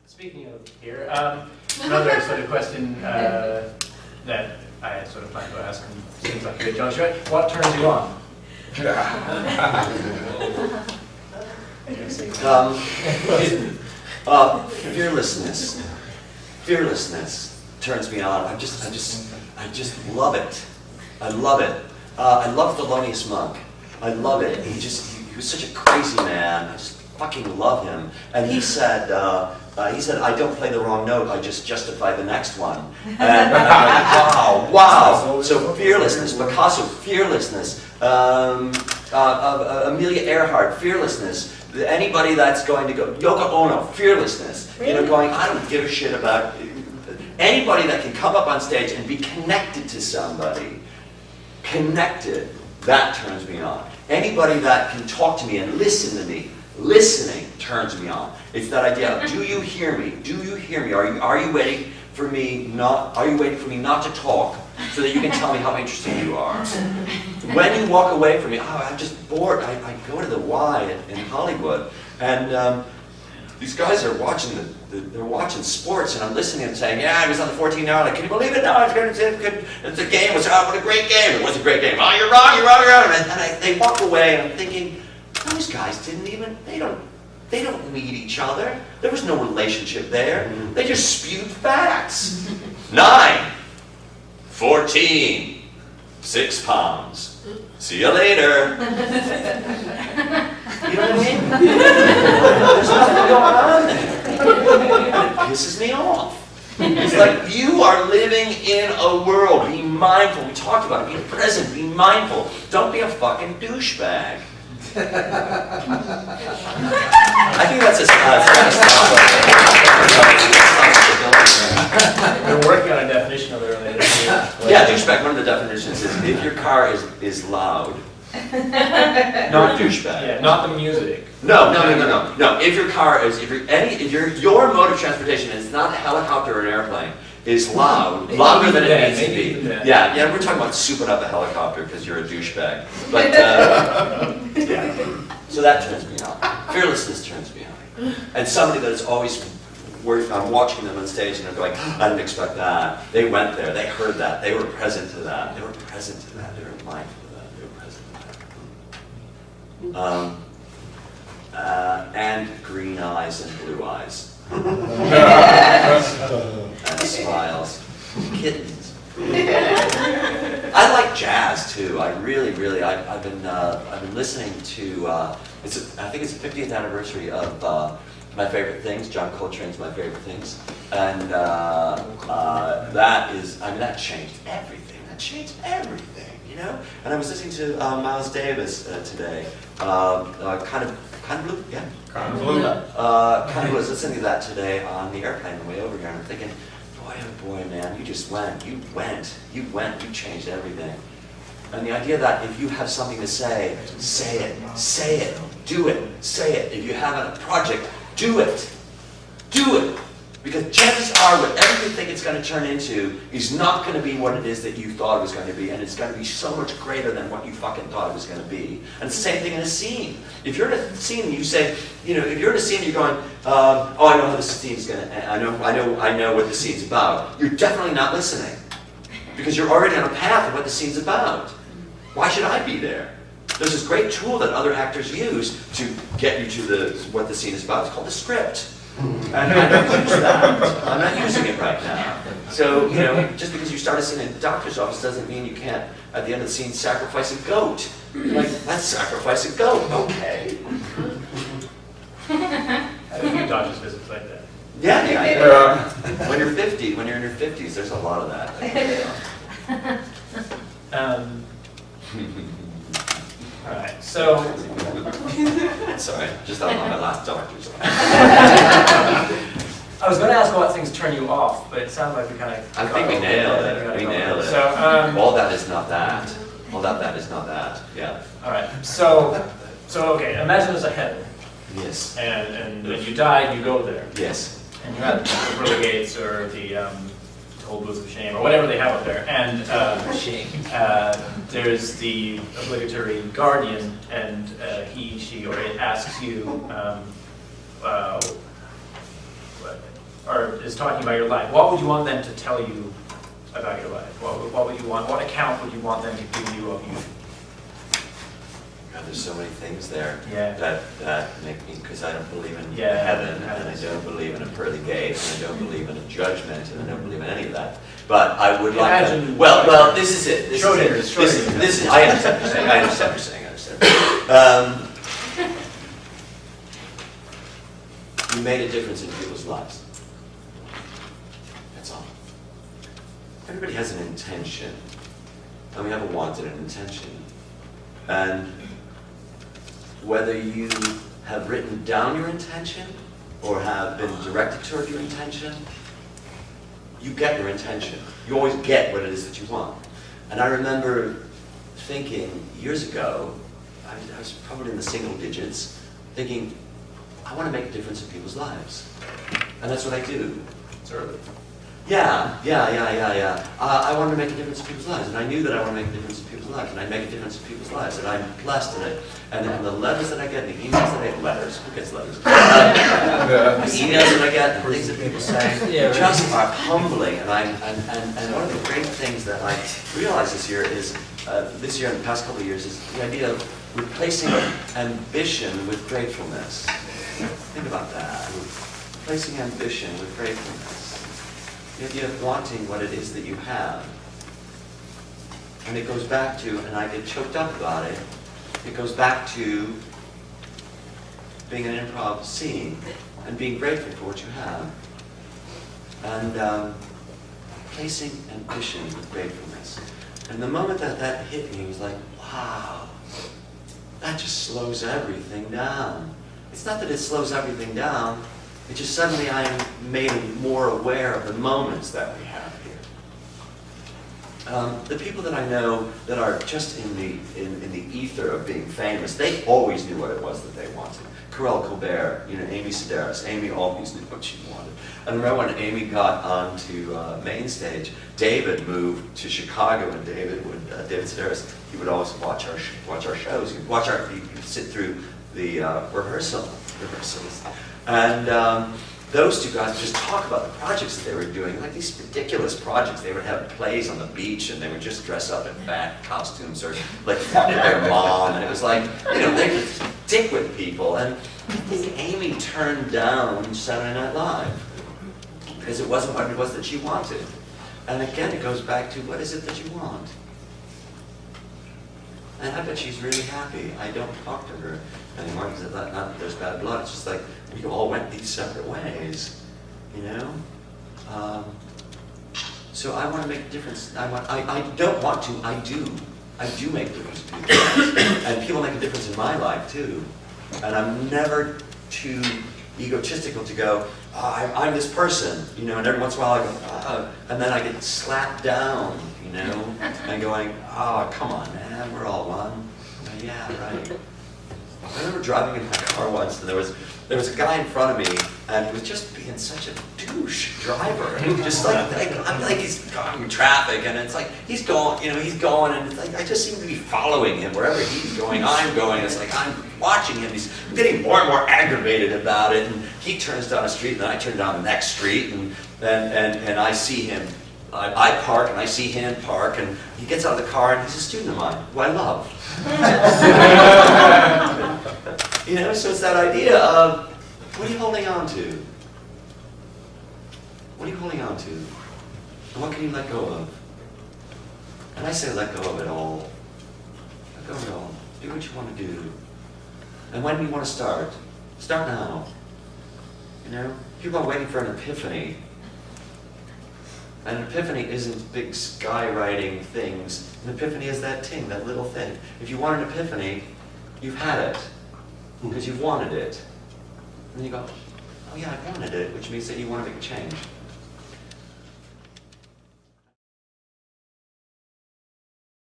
Speaking of here, another sort of question that I had sort of planned to ask, and seems like a good juncture. What turns you on? Fearlessness. Fearlessness turns me on. I just love it. I love it. I love Thelonious Monk. I love it. He was such a crazy man. I just fucking love him. And he said, I don't play the wrong note, I just justify the next one. And I'm like, wow. So fearlessness, Picasso, fearlessness, Amelia Earhart, fearlessness. Anybody that's going to go, Yoko Ono, fearlessness. You know, going, I don't give a shit about anybody that can come up on stage and be connected to somebody. Connected, that turns me on. Anybody that can talk to me and listen to me. Listening turns me on. It's that idea of, do you hear me? Do you hear me? Are you waiting for me not to talk so that you can tell me how interesting you are? When you walk away from me, I'm just bored. I go to the Y in Hollywood, and these guys are watching they're watching sports, and I'm listening and saying, yeah, I was on the 14-hour. Like, can you believe it? No, it's a game. What a great game. It was a great game. Oh, you're wrong. And they walk away, and I'm thinking, those guys they don't meet each other. There was no relationship there. They just spewed facts. 9, 14, 6 pounds. See you later. You know what I mean? There's nothing going on there. And it pisses me off. It's like, you are living in a world. Be mindful. We talked about it. Be present. Be mindful. Don't be a fucking douchebag. I think that's a We're working on a definition of it earlier. Yeah, douchebag, one of the definitions is if your car is loud. Not douchebag. Yeah, not the music. No. If your car is, your mode of transportation is not a helicopter or an airplane, is louder than it needs to be. Yeah, we're talking about souping up a helicopter because you're a douchebag. But, yeah. So that turns me on. Fearlessness turns me on. And somebody that is always, I'm watching them on stage and I'm going, I didn't expect that. They went there, they heard that, they were present to that, they were present to that, they were mindful of that, they were present to that. And green eyes and blue eyes. And smiles. Kittens. I like jazz too. I really, I've been listening to, I think it's the 50th anniversary of My Favorite Things. John Coltrane's My Favorite Things. And that changed everything. That changed everything, you know? And I was listening to Miles Davis today. Kind of blue, yeah. Kind of blue. I was listening to that today on the airplane on the way over here, and I'm thinking, boy, oh boy, man, you just went, you changed everything. And the idea that if you have something to say it, do it, say it. If you have a project, do it. Because chances are whatever you think it's going to turn into is not going to be what it is that you thought it was going to be, and it's going to be so much greater than what you fucking thought it was going to be. And it's the same thing in a scene. If you're in a scene and you say, if you're in a scene and you're going, I know how this scene's going to end. I know what the scene's about. You're definitely not listening. Because you're already on a path of what the scene's about. Why should I be there? There's this great tool that other actors use to get you to what the scene is about. It's called the script. And I don't use that. I'm not using it right now. So, just because you start a scene in a doctor's office doesn't mean you can't, at the end of the scene, sacrifice a goat. You're like, let's sacrifice a goat. Okay. I have a few doctor's visits like that. Yeah. When you're 50, when you're in your 50s, there's a lot of that. All right, so... Sorry, just on my last doctor's. I was going to ask what things turn you off, but it sounds like we kind of... I think we nailed it. We nailed it. So, all that is not that. All that is not that. Yeah. All right. So okay. Imagine there's a heaven. Yes. And when you die, you go there. Yes. And you have the pearly gates or the old booths of shame or whatever they have up there. And there's the obligatory guardian, and he, she, or it asks you. customer is talking about your life, what would you want them to tell you about your life? What would you want? What account would you want them to give you of you? God, there's so many things there Yeah. that make me, because I don't believe in Yeah, heaven, and I don't believe in a pearly gate, and I don't believe in a judgment, and I don't believe in any of that. But I would like to, Imagine- well, this is it. This Schrodinger's- is it. This Schrodinger's. is, I understand what you're saying. I understand what you're saying. I understand. You made a difference in people's lives. That's all. Everybody has an intention, and we have a want and an intention. And whether you have written down your intention or have been directed toward your intention, you get your intention. You always get what it is that you want. And I remember thinking years ago, I was probably in the single digits, thinking, I want to make a difference in people's lives. And that's what I do. It's early. Yeah. I wanted to make a difference in people's lives, and I knew that I want to make a difference in people's lives, and I make a difference in people's lives, and I'm blessed in it. And then the letters that I get, the emails that I get, letters, who gets letters? The emails that I get, the things that people say, just are humbling. And one of the great things that I realized this year is, this year and the past couple of years, is the idea of replacing ambition with gratefulness. Think about that. Replacing ambition with gratefulness. The idea of wanting what it is that you have. And it goes back to, and I get choked up about it, it goes back to being an improv scene and being grateful for what you have. And placing ambition with gratefulness. And the moment that that hit me, it was like, wow, that just slows everything down. It's not that it slows everything down, it just suddenly I am made more aware of the moments that we have here. The people that I know that are just in the ether of being famous, they always knew what it was that they wanted. Carell Colbert, Amy Sedaris. Amy always knew what she wanted. I remember when Amy got onto main stage, David moved to Chicago, and David Sedaris, he would always watch our shows. He'd sit through the rehearsals. And those two guys would just talk about the projects that they were doing, like these ridiculous projects. They would have plays on the beach, and they would just dress up in fat costumes or like their mom, and it was like, they could stick with people. And I think Amy turned down Saturday Night Live because it wasn't what it was that she wanted. And again, it goes back to, what is it that you want? And I bet she's really happy. I don't talk to her anymore because not that there's bad blood. It's just like we all went these separate ways, So I want to make a difference. I don't want to. I do. I do make a difference in people's lives, and people make a difference in my life too. And I'm never too egotistical to go, I'm this person, and every once in a while I go, and then I get slapped down, and going, come on, man, we're all one. Yeah, right. I remember driving in my car once, and there was a guy in front of me, and he was just being such a douche driver. Just like he's going in traffic, and it's like he's going, and it's like I just seem to be following him wherever he's going. I'm going. It's like I'm watching him. He's getting more and more aggravated about it, and he turns down a street, and then I turn down the next street, and I see him. I park, and I see him park, and he gets out of the car, and he's a student of mine, who I love. So it's that idea of, what are you holding on to? What are you holding on to? And what can you let go of? And I say let go of it all. Let go of it all. Do what you want to do. And when you want to start now. People are waiting for an epiphany. And an epiphany isn't big skywriting things. An epiphany is that thing, that little thing. If you want an epiphany, you've had it. Because you've wanted it. And you go, oh yeah, I wanted it, which means that you want to make a change.